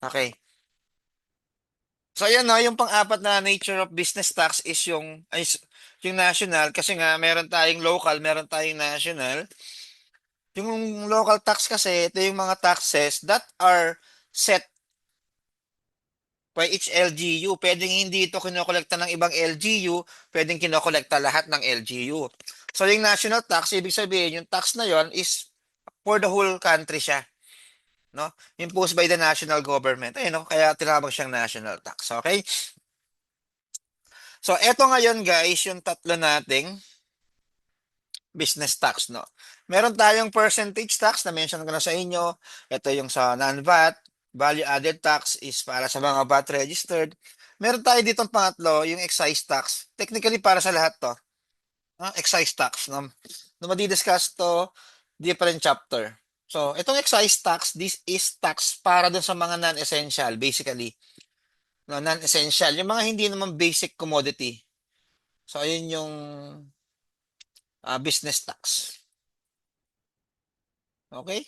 Okay. So ayan no, yung pang-apat na nature of business tax is yung national kasi nga meron tayong local, meron tayong national. Yung local tax kasi, ito yung mga taxes that are set by each LGU. Pwedeng hindi ito kinokolekta ng ibang LGU, pwedeng kinokolekta lahat ng LGU. So yung national tax, ibig sabihin, yung tax na yon is for the whole country siya. No? Imposed by the national government. Ayun, no? Kaya tinawag siyang national tax. Okay? So eto ngayon guys, yung tatlo nating business tax, no? Meron tayong percentage tax na mention ko na sa inyo. Ito yung sa non-VAT. Value added tax is para sa mga VAT registered. Meron tayo ditong pangatlo, yung excise tax. Technically para sa lahat to. Excise tax, no? No, madi-discuss to different chapter. So, itong excise tax, this is tax para dun sa mga non-essential, basically. No, non-essential. Yung mga hindi naman basic commodity. So, ayun yung business tax. Okay?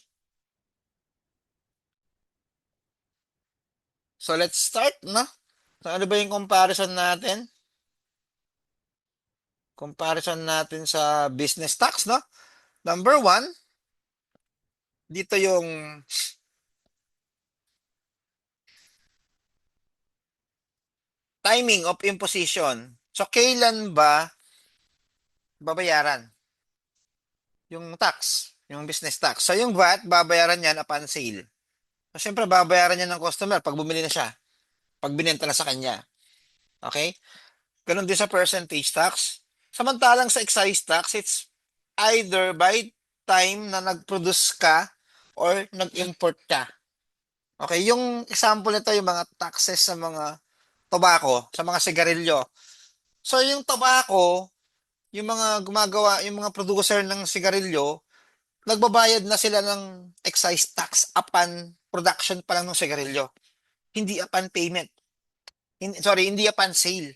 So let's start, no? So ano ba yung comparison natin? Comparison natin sa business tax, no? Number one, dito yung timing of imposition. So kailan ba babayaran yung tax, yung business tax? So yung VAT, babayaran yan upon sale. So syempre babayaran yan ng customer pag bumili na siya, pag binenta na sa kanya. Okay? Ganun din sa percentage tax. Samantalang sa excise tax, it's either by time na nag-produce ka or nag-import ka. Okay, yung example nito yung mga taxes sa mga tobacco, sa mga sigarilyo. So yung tobacco, yung mga gumagawa, yung mga producer ng sigarilyo, nagbabayad na sila ng excise tax upon production pa lang ng sigarilyo. Hindi upon payment. Sorry, hindi upon sale.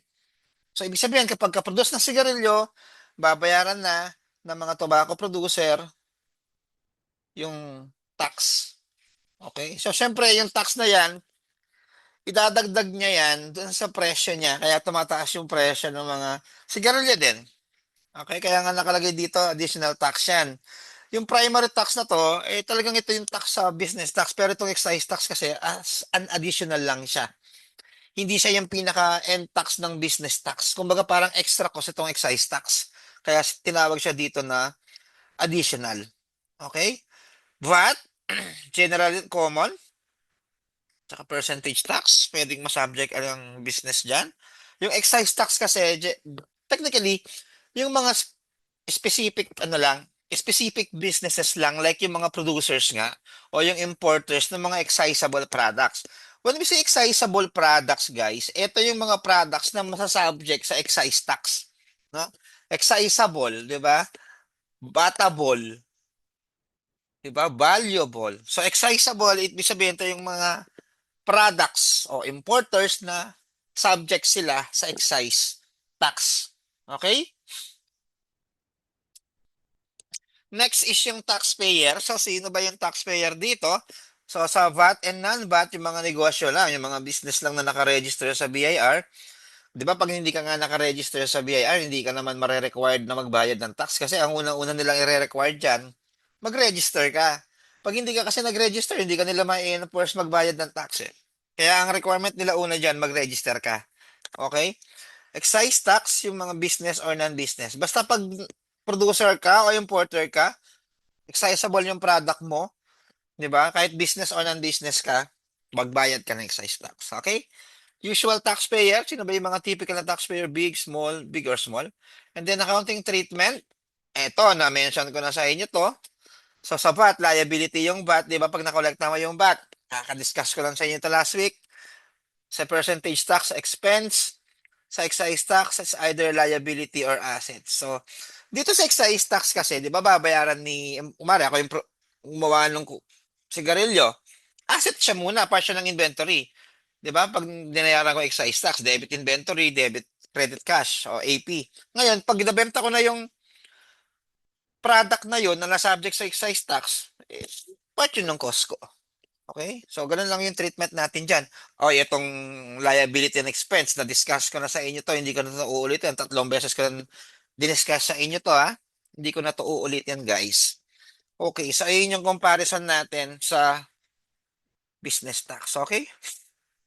So ibig sabihin kapag ka-produce ng sigarilyo, babayaran na ng mga tobacco producer yung tax. Okay? So syempre yung tax na yan, idadagdag niya yan dun sa presyo niya. Kaya tumataas yung presyo ng mga sigarilyo din. Okay? Kaya nga nakalagay dito, additional tax yan. Yung primary tax na to, eh talagang ito yung tax sa business tax. Pero itong excise tax kasi, as an additional lang siya. Hindi siya yung pinaka-end tax ng business tax. Kumbaga parang extra cost itong excise tax. Kaya tinawag siya dito na additional. Okay? VAT, general common, tsaka percentage tax, pwedeng masubject ang business dyan. Yung excise tax kasi, technically, yung mga specific, ano lang, specific businesses lang, like yung mga producers nga, o yung importers ng mga excisable products. When we say excisable products, guys, ito yung mga products na masasubject sa excise tax. No? Excisable, di ba? Batable, di ba? Valuable. So, excisable, ibig sabihin ito yung mga products o importers na subject sila sa excise tax. Okay? Next is yung taxpayer. So, sino ba yung taxpayer dito? So, sa VAT and non-VAT, yung mga negosyo lang, yung mga business lang na nakaregister sa BIR. Di ba, pag hindi ka nga nakaregister sa BIR, hindi ka naman mare-required na magbayad ng tax kasi ang unang-una nilang i-required dyan, mag-register ka. Pag hindi ka kasi nag-register, hindi ka nila ma-enforce magbayad ng tax eh. Kaya ang requirement nila una dyan, mag-register ka. Okay? Excise tax, yung mga business or non-business. Basta pag producer ka o importer ka, excisable yung product mo, di ba? Kahit business or non-business ka, magbayad ka ng excise tax. Okay? Usual taxpayer, sino ba yung mga typical na taxpayer? Big, small, big or small. And then accounting treatment, eto, na-mention ko na sa inyo to. So sa VAT, liability yung VAT, di ba? Pag nakolekta mo yung VAT, kaka-discuss ko lang sa inyo ito last week. Sa percentage tax expense, sa excise tax, it's either liability or assets. So, dito sa excise tax kasi, di ba babayaran ni, umari ako yung gumawa ng sigarilyo, asset siya muna, part siya ng inventory. Di ba? Pag dinayaran ko excise tax, debit inventory, debit credit cash, o AP. Ngayon, pag nabenta ko na yung product na yun na nasubject sa excise tax, part yun ng cost ko. Okay? So, ganun lang yung treatment natin dyan. O, itong liability and expense, na-discuss ko na sa inyo to, hindi ko na ito uulitin. 3 beses ko na diniscuss sa inyo to, ha? Hindi ko na to uulitin, guys. Okay, so ayun yung comparison natin sa business tax. Okay?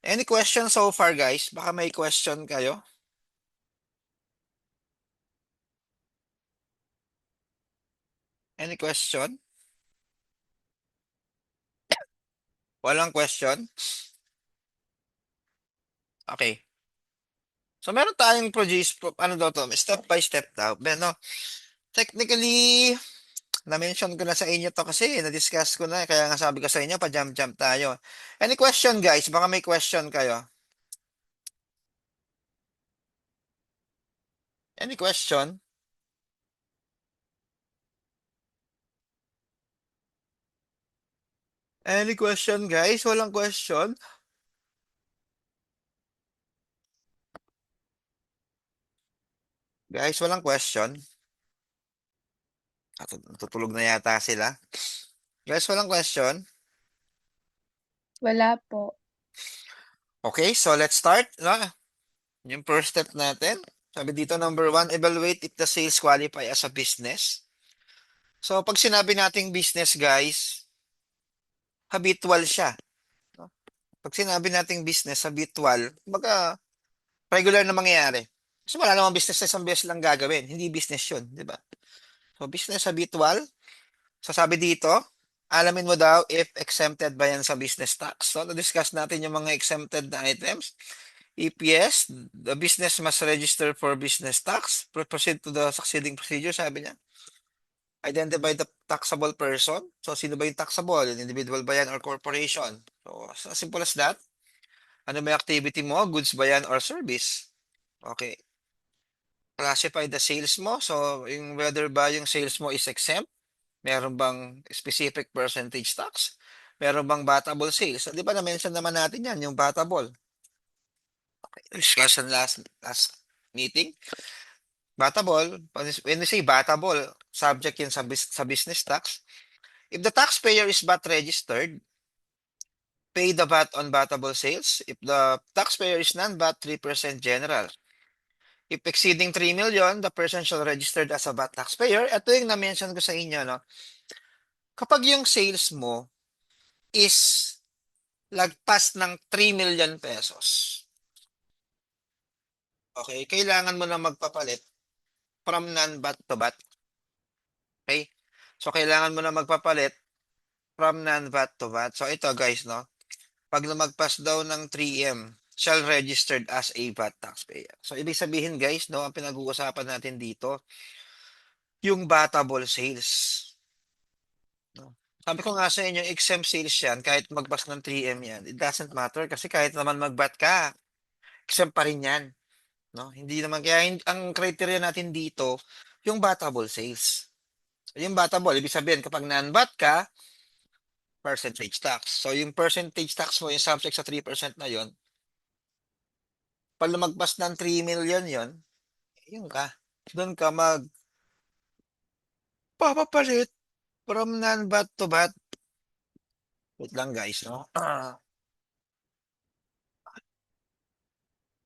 Any question so far, guys? Baka may question kayo? Any question? Walang question? Okay. So, meron tayong produce, ano daw to, step by step daw. No? Technically, na-mention ko na sa inyo to kasi na-discuss ko na, kaya nga sabi ko sa inyo, pa-jump-jump tayo. Any question, guys? Baka may question kayo. Any question? Any question, guys? Walang question? Guys, walang question? Natutulog na yata sila. Guys, walang question? Wala po. Okay, so let's start. No? Yung first step natin. Sabi dito, number one, evaluate if the sales qualify as a business. So, pag sinabi nating business, guys, habitual siya. No? Pag sinabi nating business, habitual, baga, regular na mangyayari. Kasi wala namang business na isang beses lang gagawin. Hindi business yun, di ba? So, business habitual. So, sabi dito, alamin mo daw if exempted ba yan sa business tax. So, na-discuss natin yung mga exempted na items. If yes, the business must register for business tax. Proceed to the succeeding procedure, sabi niya. Identify the taxable person. So, sino ba yung taxable? Individual ba yan or corporation? So, as simple as that. Ano may activity mo? Goods ba yan or service? Okay. Classify the sales mo. So, yung whether ba yung sales mo is exempt, meron bang specific percentage tax? Meron bang batable sales? So, di ba na-mention naman natin yan, yung batable. Okay. Discussion last meeting. Batable, when we say batable, subject yan sa business tax. If the taxpayer is VAT registered, pay the VAT on batable sales. If the taxpayer is non-VAT, 3% general. If exceeding 3 million, the person shall registered as a VAT taxpayer. Ito yung na-mention ko sa inyo, no? Kapag yung sales mo is lagpas ng 3 million pesos, okay, kailangan mo na magpapalit from non-VAT to VAT. Okay? So, kailangan mo na magpapalit from non-VAT to VAT. So, ito guys, no? Pag lumagpas daw ng 3M, shall registered as a VAT taxpayer. So, ibig sabihin guys, no, ang pinag-uusapan natin dito, yung batable sales. No? Sabi ko nga sa inyo, exempt sales yan, kahit magpas ng 3M yan. It doesn't matter kasi kahit naman mag-VAT ka, exempt pa rin yan. No? Hindi naman, kaya ang criteria natin dito, yung batable sales. So, yung batable, ibig sabihin, kapag non-VAT ka, percentage tax. So, yung percentage tax mo, yung subject sa 3% na yon, pag lumagpas ng 3 million yon, yun ka. Doon ka magpapapalit from non-VAT to VAT. Wait lang guys, no?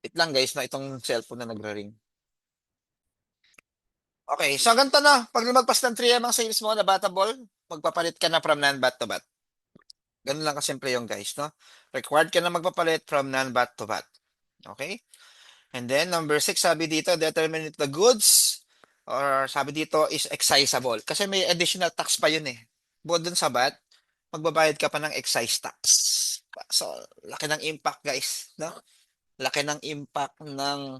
Wait lang guys, na itong cellphone na nagre-ring. Okay, so ganito na. Pag lumagpas ng 3M ang sales mo na batable, magpapalit ka na from non-VAT to VAT. Ganun lang kasimple yung guys, no? Required ka na magpapalit from non-VAT to VAT. Okay? And then, number 6, sabi dito, determine if the goods or sabi dito is excisable. Kasi may additional tax pa yun eh. Bukod dun sa VAT, magbabayad ka pa ng excise tax. So, laki ng impact guys, no? Laki ng impact ng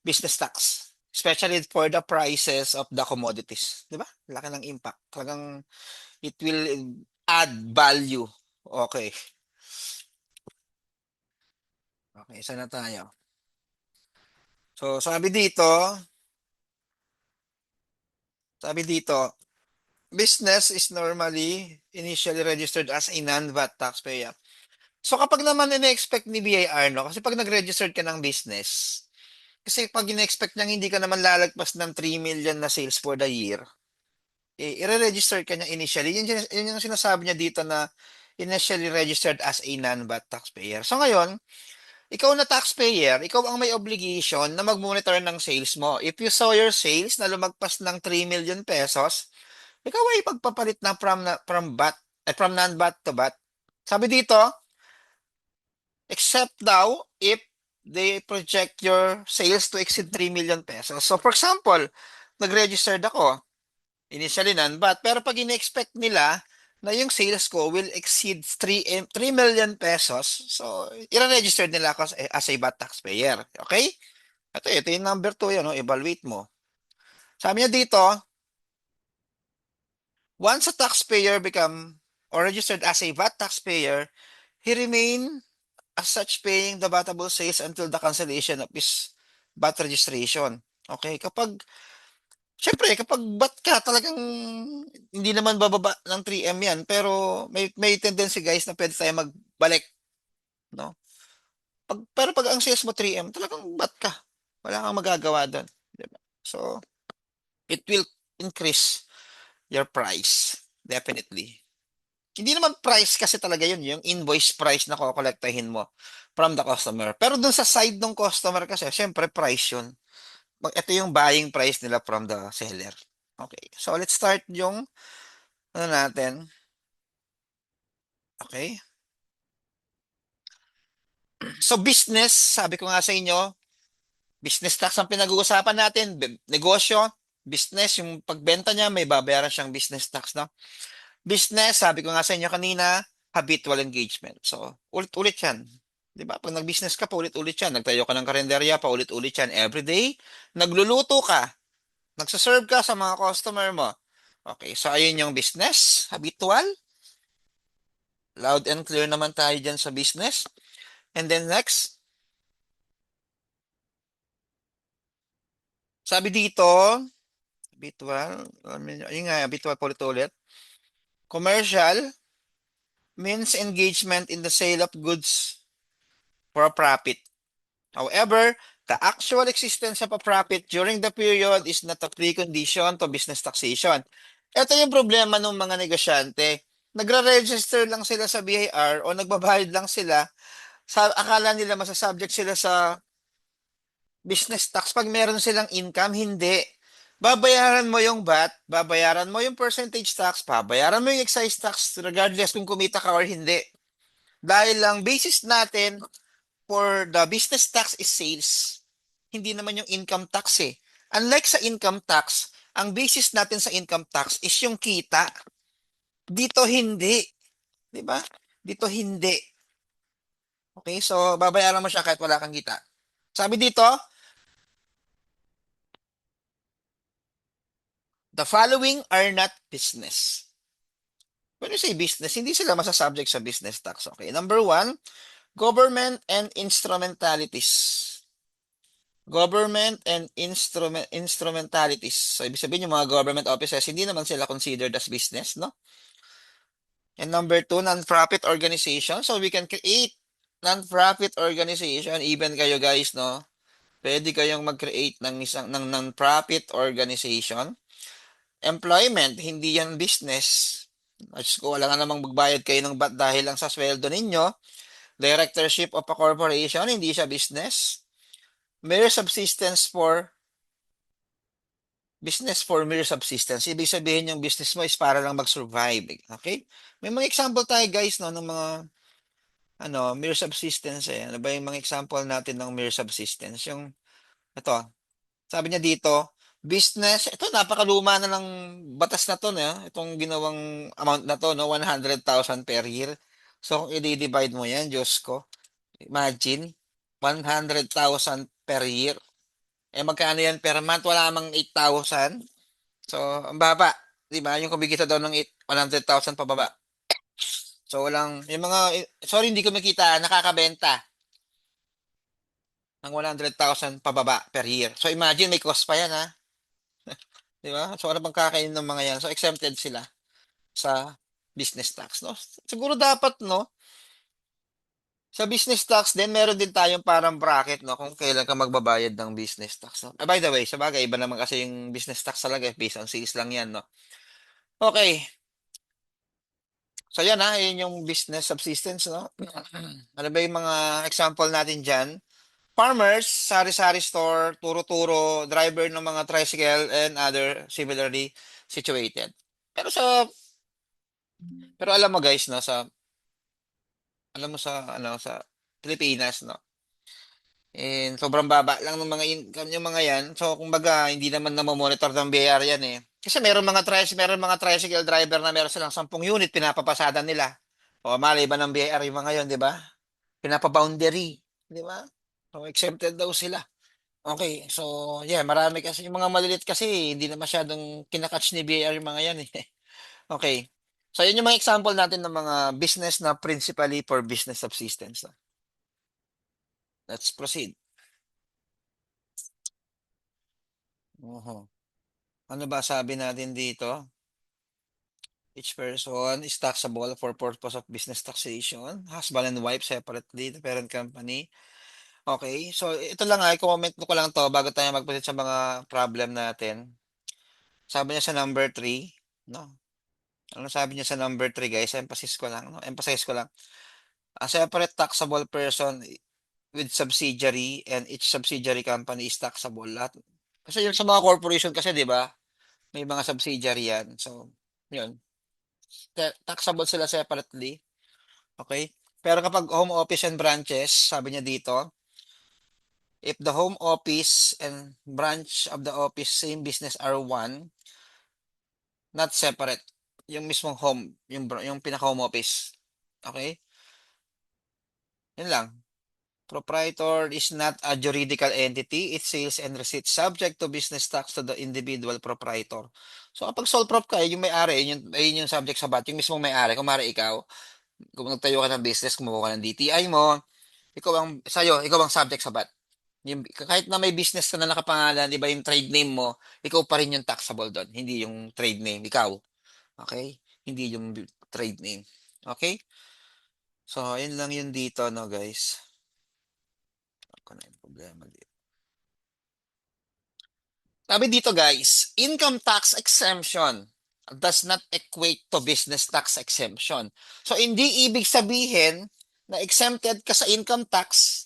business tax. Especially for the prices of the commodities. Di ba? Laki ng impact. Talagang it will add value. Okay. Okay, isa na tayo. So, sabi dito, business is normally initially registered as a non-VAT taxpayer. So, kapag naman in-expect ni BIR, no? Kasi pag nag-registered ka ng business, kasi pag in-expect niyang hindi ka naman lalagpas ng 3 million na sales for the year, i-register ka niya initially. Yun yung sinasabi niya dito na initially registered as a non-VAT taxpayer. So ngayon, ikaw na taxpayer, ikaw ang may obligation na mag-monitor ng sales mo. If you saw your sales na lumagpas ng 3 million pesos, ikaw ay pagpapalit na from VAT, from non-VAT to VAT. Sabi dito, except daw if they project your sales to exceed 3 million pesos. So for example, nag-registered ako, initially non-VAT, pero pag in-expect nila na yung sales ko will exceed 3 million pesos, so i-register nila ako as a VAT taxpayer. Okay? Ito yung number 2 yun, no? Evaluate mo. Sabi niya dito, once a taxpayer become or registered as a VAT taxpayer, he remain as such paying the VATable sales until the cancellation of his VAT registration. Okay? Syempre, kapag VAT ka, talagang hindi naman bababa ng 3M yan, pero may tendency guys na pwede tayo magbalik, no? Pero pag ang sales mo 3M, talagang VAT ka. Wala kang magagawa doon. Diba? So, it will increase your price. Definitely. Hindi naman price kasi talaga yun, yung invoice price na kukolektahin mo from the customer. Pero dun sa side ng customer kasi, syempre price yun. Ito yung buying price nila from the seller. Okay. So, let's start yung, ano natin. Okay. So, business, sabi ko nga sa inyo, business tax ang pinag-uusapan natin. Negosyo, business, yung pagbenta niya, may babayaran siyang business tax, no? Business, sabi ko nga sa inyo kanina, habitual engagement. So, ulit-ulit yan. Di ba? Pag nag-business ka, paulit-ulit yan. Nagtayo ka ng karinderya, paulit-ulit yan. Everyday, nagluluto ka. Nagsaserve ka sa mga customer mo. Okay, so ayun yung business, habitual. Loud and clear naman tayo dyan sa business. And then next, sabi dito, habitual, ayun nga, habitual paulit-ulit. Commercial means engagement in the sale of goods for a profit. However, the actual existence of a profit during the period is not a precondition to business taxation. Ito yung problema ng mga negosyante. Nagre-register lang sila sa BIR o nagbabayad lang sila sa akala nila masasubject sila sa business tax pag meron silang income, hindi. Babayaran mo yung VAT, babayaran mo yung percentage tax, babayaran mo yung excise tax regardless kung kumita ka or hindi. Dahil lang basis natin for the business tax is sales. Hindi naman yung income tax eh. Unlike sa income tax, ang basis natin sa income tax is yung kita. Dito hindi. Di ba? Dito hindi. Okay, so babayaran mo siya kahit wala kang kita. Sabi dito, the following are not business. When you say business, hindi sila masasubject sa business tax. Okay, number one, government and instrumentalities. Government and instrumentalities. So, ibig sabihin yung mga government offices, hindi naman sila considered as business, no? And number two, non-profit organization. So, we can create non-profit organization. Even kayo guys, no? Pwede kayong mag-create ng isang ng non-profit organization. Employment, hindi yan business. Diyos ko, wala nga namang magbayad kayo ng VAT dahil lang sa sweldo ninyo. Directorship of a corporation, hindi siya business. Mere subsistence for business for mere subsistence. Ibig sabihin yung business mo is para lang mag-survive. Okay? May mga example tayo guys no ng mga mere subsistence eh. Ano ba yung mga example natin ng mere subsistence? Yung ito, sabi niya dito, business, ito napakaluma na ng batas na to, no? Itong ginawang amount na to, no? 100,000 per year. So, kung i-divide mo yan, Diyos ko, imagine, 100,000 per year. Eh, magkano yan per month? Wala mang 8,000. So, ang baba. Di ba? Yung kumikita daw ng 100,000 pababa. So, walang, yung mga, sorry, hindi ko makita, nakakabenta ng 100,000 pababa per year. So, imagine, may cost pa yan, ha? Di ba? So, ano bang kakainin ng mga yan? So, exempted sila sa business tax, no? Siguro dapat, no? Sa business tax din, meron din tayong parang bracket, no? Kung kailan ka magbabayad ng business tax, no? By the way, sa bagay, iba naman kasi yung business tax talaga, based on sales lang yan, no? Okay. So yan ha, yun yung business subsistence, no? Ano ba yung mga example natin dyan? Farmers, sari-sari store, turo-turo, driver ng mga tricycle, and other similarly situated. Pero pero alam mo guys, no, alam mo sa Pilipinas, no, and sobrang baba lang ng mga income yung mga yan. So, kumbaga, hindi naman monitor ng BIR yan eh. Kasi meron mga tricycle driver na meron silang 10 unit, pinapapasada nila. O, mali ba ng BIR yung mga yon, di ba? Pinapaboundary, di ba? So, exempted daw sila. Okay, so, yeah, marami kasi, yung mga malilit kasi, hindi na masyadong kinakatch ni BIR yung mga yan eh. Okay. So, yun yung mga example natin ng mga business na principally for business subsistence. Let's proceed. Oho. Ano ba sabi natin dito? Each person is taxable for purpose of business taxation. Husband and wife separately, the parent company. Okay, so ito lang ay comment ko lang to bago tayo magpunta sa mga problem natin. Sabi niya sa number 3, no? Ano sabi niya sa number 3, guys? Emphasis ko lang, no? Emphasize ko lang. A separate taxable person with subsidiary and each subsidiary company is taxable. Lahat. Kasi yung sa mga corporation kasi, di ba? May mga subsidiary yan. So, yun. Taxable sila separately. Okay? Pero kapag home office and branches, sabi niya dito, if the home office and branch of the office same business are one, not separate. Yung mismong home, yung pinaka-home office. Okay? Yun lang. Proprietor is not a juridical entity. It sales and receipts subject to business tax to the individual proprietor. So kapag sole prop ka, yung may-ari, yun yung subject sa VAT, yung mismong may-ari, kung mari ikaw, kung nagtayo ka ng business, kumuha ka ng DTI mo, ikaw ang subject sa VAT. Kahit na may business ka na nakapangalan, di ba yung trade name mo, ikaw pa rin yung taxable doon, hindi yung trade name, ikaw. Okay? Hindi yung trade name. Okay? So, yun lang yun dito, no, guys. Ako na yung problema dito. Sabi dito, guys, income tax exemption does not equate to business tax exemption. So, hindi ibig sabihin na exempted ka sa income tax,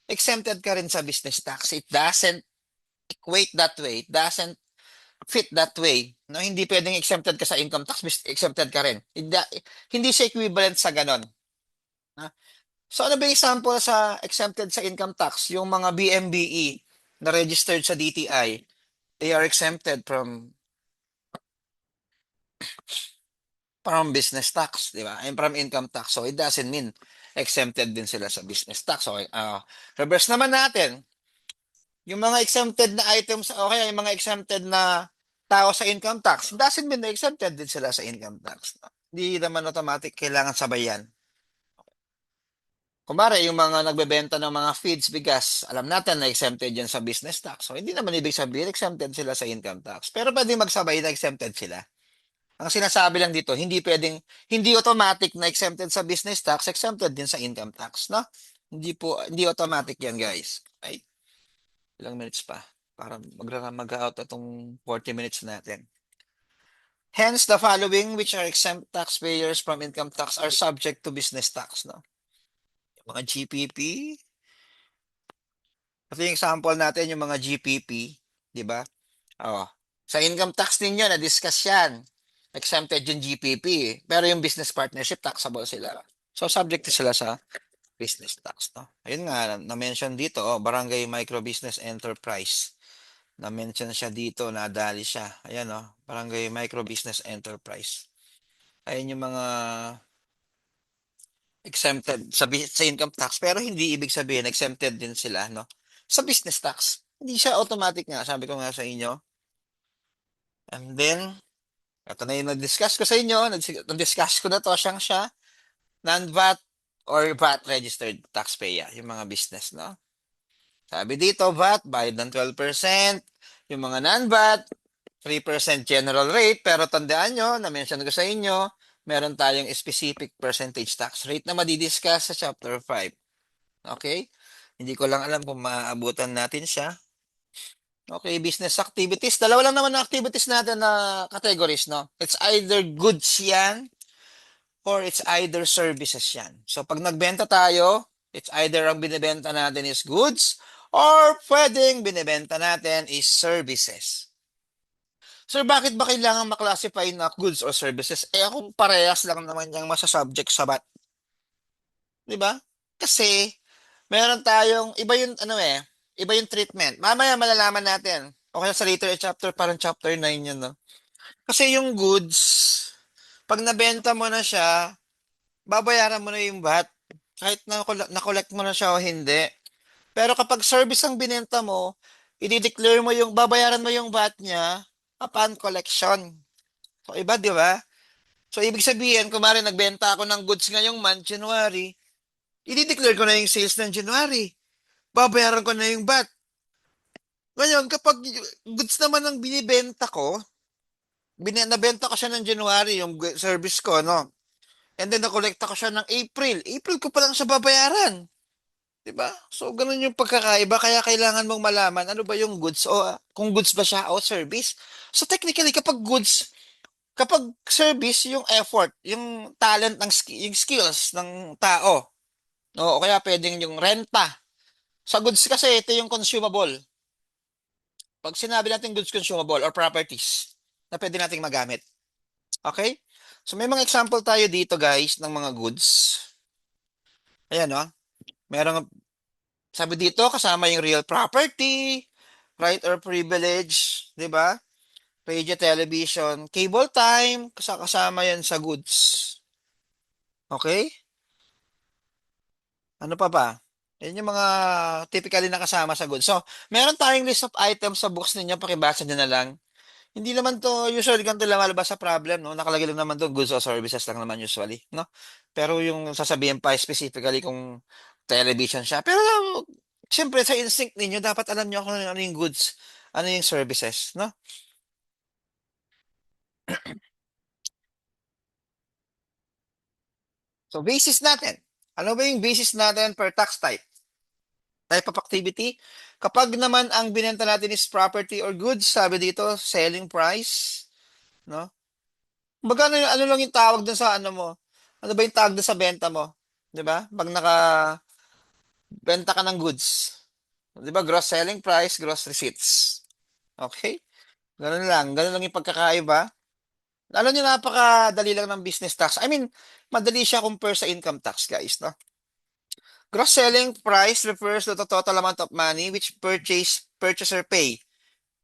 exempted ka rin sa business tax. It doesn't equate that way. It doesn't fit that way. No, hindi pwedeng exempted ka sa income tax, exempted ka rin. Hindi siya equivalent sa ganon. Ha? So ano ba yung example sa exempted sa income tax? Yung mga BMBE na registered sa DTI, they are exempted from business tax, di ba? And from income tax. So it doesn't mean exempted din sila sa business tax. Okay, reverse naman natin. Yung mga exempted na items, okay, yung mga exempted na tao sa income tax, doesn't mean na exempted din sila sa income tax. Hindi naman automatic kailangan sabayan. Kumare, yung mga nagbebenta ng mga feeds, bigas, alam natin na exempted yan sa business tax. So, hindi naman ibig sabihin exempted sila sa income tax. Pero pwedeng magsabay na exempted sila. Ang sinasabi lang dito, hindi automatic na exempted sa business tax, exempted din sa income tax, no? Hindi automatic yan, guys. Okay? Ilang minutes pa para mag-out itong 40 minutes natin. Hence, the following which are exempt taxpayers from income tax are subject to business tax, no? Yung mga GPP, ito yung example natin, yung mga GPP, di ba? Oh. Sa income tax ninyo, na-discuss yan. Exempted yung GPP. Pero yung business partnership, taxable sila. So, subject sila sa business tax. No? Ayun nga, na-mention dito, barangay micro business enterprise. Na-mention siya dito, nadali siya. Ayan, barangay micro business enterprise. Ayun yung mga exempted sa income tax. Pero hindi ibig sabihin, exempted din sila, no? Sa business tax. Hindi siya automatic nga, sabi ko nga sa inyo. And then, ito na yung nag-discuss ko sa inyo. Nag-discuss ko na to siyang siya. Non-VAT or VAT registered taxpayer. Yung mga business, no? Sabi dito, VAT, bayad ng 12%. Yung mga non-VAT, 3% general rate. Pero tandaan nyo, na-mention ko sa inyo, meron tayong specific percentage tax rate na madidiscuss sa Chapter 5. Okay? Hindi ko lang alam kung maaabutan natin siya. Okay, business activities. Dalawa lang naman ang activities natin na categories, no? It's either goods yan or it's either services yan. So pag nagbenta tayo, it's either ang binibenta natin is goods or pwedeng binibenta natin is services. Sir, bakit ba kailangan maklasify na goods or services? Eh akong parehas lang naman yung masasubject sa VAT. Di ba? Kasi meron tayong, iba yung ano iba yung treatment. Mamaya malalaman natin. O kaya sa later chapter, parang chapter 9 yun, no? Kasi yung goods, pag nabenta mo na siya, babayaran mo na yung VAT. Kahit na-collect mo na siya o hindi. Pero kapag service ang binenta mo, i-declare mo yung, babayaran mo yung VAT niya upon collection. So, iba, di ba? So, ibig sabihin, kung mari nagbenta ako ng goods ngayong month, January, i-declare ko na yung sales ng January. Babayaran ko na yung VAT. Ngayon, kapag goods naman ang binibenta ko, nabenta ko siya ng January, yung service ko, no? And then, nakolekta ko siya ng April. April ko pa lang siya babayaran. Diba? So, ganun yung pagkakaiba. Kaya kailangan mong malaman ano ba yung goods o kung goods ba siya o service. So, technically, kapag service, yung effort, yung talent, yung skills ng tao. O kaya pwedeng yung renta. Sa goods kasi, ito yung consumable. Pag sinabi natin goods consumable or properties na pwede nating magamit. Okay? So, may mga example tayo dito, guys, ng mga goods. Ayan, no? Merong Sabi dito, kasama yung real property, right or privilege, di ba? Radio, television, cable time, kasama yan sa goods. Okay? Ano pa ba? Yan yung mga typically nakasama sa goods. So, meron tayong list of items sa books ninyo, pakibasa nyo na lang. Hindi naman to usually ganito lang malabas sa problem, no? Nakalagay lang naman doon goods or services lang naman usually, no? Pero yung sasabihin pa specifically kung television siya. Pero siyempre sa instinct ninyo dapat alam niyo kung ano yung goods, ano yung services, no? So basis natin. Ano ba yung basis natin per tax type? Type of activity. Kapag naman ang binenta natin is property or goods, sabi dito, selling price, no? Baga ano lang yung tawag dun sa ano mo? Ano ba yung tawag dun sa benta mo? 'Di ba? Pag nakabenta ka ng goods. 'Di ba? Gross selling price, gross receipts. Okay? Ganun lang yung pagkakaiba. Alam niyo, napakadali lang ng business tax. I mean, madali siya compare sa income tax, guys, no? Gross selling price refers to the total amount of money which purchaser pay.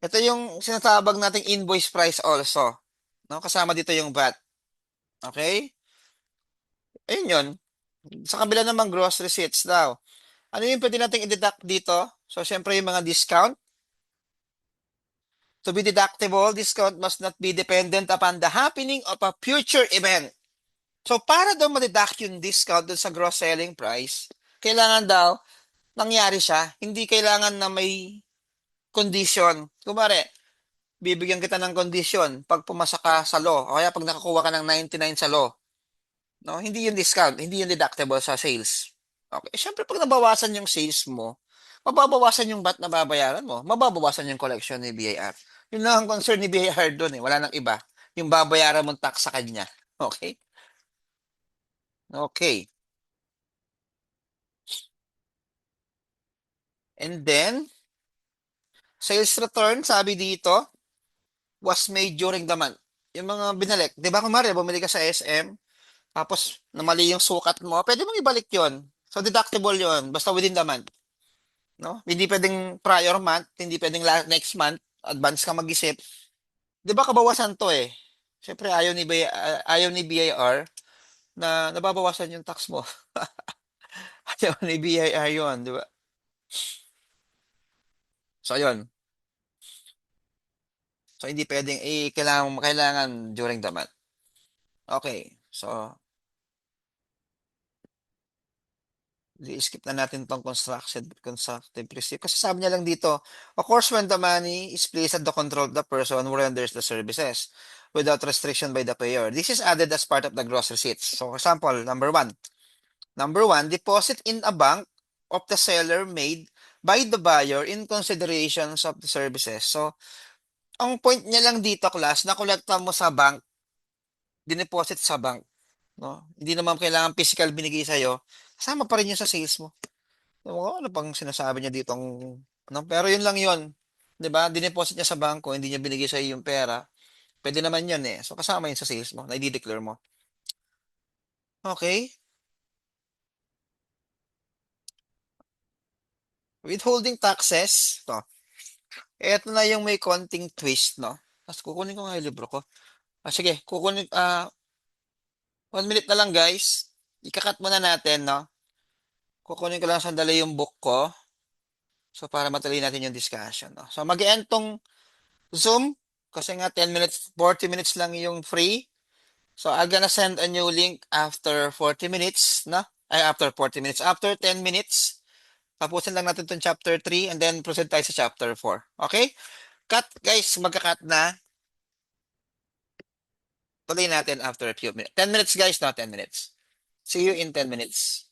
Ito yung sinatawag nating invoice price also, no? Kasama dito yung VAT. Okay? Ayun yun. Sa kabila naman, gross receipts daw. Ano yung pwede nating i-deduct dito? So, syempre yung mga discount. To be deductible, discount must not be dependent upon the happening of a future event. So, para daw ma-deduct yung discount dun sa gross selling price, kailangan daw nangyari siya. Hindi kailangan na may condition. Kumari, bibigyan kita ng condition pag pumasa ka sa law o kaya pag nakakuha ka ng 99 sa law. No, hindi yung discount, hindi yung deductible sa sales. Okay, syempre pag nabawasan yung sales mo, mababawasan yung VAT na babayaran mo, mababawasan yung collection ni BIR. Yun lang ang concern ni BIR doon eh, wala nang iba. Yung babayaran mong tax sa kanya. Okay? Okay. And then, sales return, sabi dito, was made during the month. Yung mga binalik. Di ba kumari, bumili ka sa SM, tapos namali yung sukat mo, pwede mong ibalik yon. So, deductible yon basta within the month. No? Hindi pwedeng prior month, hindi pwedeng next month, advance ka mag-isip. 'Di ba kabawasan 'to eh. Siyempre ayaw ni BIR na nababawasan yung tax mo. Ayaw ni BIR 'yon, 'di ba? So ayun. So hindi pwedeng kailangan during the month. Okay. So i-skip na natin tong constructive receipt. Kasi sabi niya lang dito, of course, when the money is placed at the control of the person who renders the services without restriction by the payer. This is added as part of the gross receipts. So, for example, number one. Number one, deposit in a bank of the seller made by the buyer in considerations of the services. So, ang point niya lang dito, class, na kolekta mo sa bank, dineposit sa bank. no? Hindi naman kailangan physical binigay sa'yo, kasama pa rin yun sa sales mo. Oo, ano pang sinasabi niya dito ano, pero yun lang yun. 'Di ba? Dineposit niya sa bangko, hindi niya binigay sa yung pera. Pwede naman yun eh. So kasama yun sa sales mo, na i-declare mo. Okay? Withholding taxes. To. Ito na yung may konting twist, no? Tapos kukunin ko nga yung libro ko. Sige, 1 minute na lang guys. Ikakat muna natin, no? Kukunin ko lang sandali yung book ko. So para matuloy natin yung discussion, no? So mag-end tong Zoom. Kasi nga 10 minutes, 40 minutes lang yung free. So I'm gonna send a new link after 40 minutes, no? Ay, after 40 minutes. After 10 minutes, tapusin lang natin itong chapter 3 and then proceed tayo sa chapter 4. Okay? Cut, guys. Magka-cut na. Tuloy natin after a few minutes. 10 minutes, guys, no? 10 minutes. See you in 10 minutes.